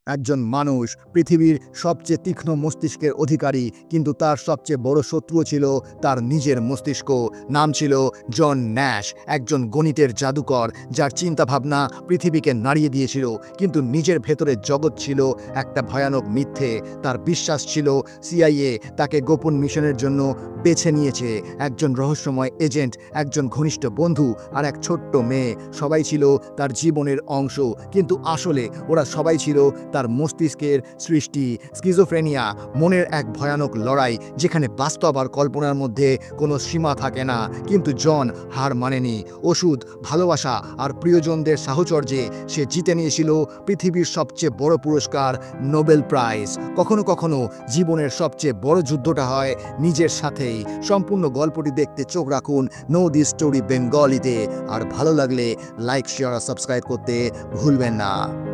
একজন মানুষ পৃথিবীর সবচেয়ে তীক্ষ্ণ মস্তিষ্কের অধিকারী, কিন্তু তার সবচেয়ে বড় শত্রুও ছিল তার নিজের মস্তিষ্ক। নাম ছিল জন ন্যাশ, একজন গণিতের জাদুকর যার চিন্তাভাবনা পৃথিবীকে নাড়িয়ে দিয়েছিল। কিন্তু নিজের ভেতরে জগৎ ছিল একটা ভয়ানক মিথ্যে। তার বিশ্বাস ছিল সিআইএ তাকে গোপন মিশনের জন্য বেছে নিয়েছে। একজন রহস্যময় এজেন্ট, একজন ঘনিষ্ঠ বন্ধু আর এক ছোট্ট মেয়ে, সবাই ছিল তার জীবনের অংশ। কিন্তু আসলে ওরা সবাই ছিল তার মস্তিষ্কের সৃষ্টি। স্কিজোফ্রেনিয়া মনের এক ভয়ানক লড়াই, যেখানে বাস্তব আর কল্পনার মধ্যে কোনো সীমা থাকে না। কিন্তু জন হার মানেনি। ওষুধ, ভালোবাসা আর প্রিয়জনদের সাহচর্যে সে জিতে নিয়েছিল পৃথিবীর সবচেয়ে বড় পুরস্কার, নোবেল প্রাইজ। কখনো কখনো জীবনের সবচেয়ে বড় যুদ্ধটা হয় নিজের সাথেই। সম্পূর্ণ গল্পটি দেখতে চোখ রাখুন নো দিস স্টোরি বেঙ্গলিতে। আর ভালো লাগলে লাইক, শেয়ার আর সাবস্ক্রাইব করতে ভুলবেন না।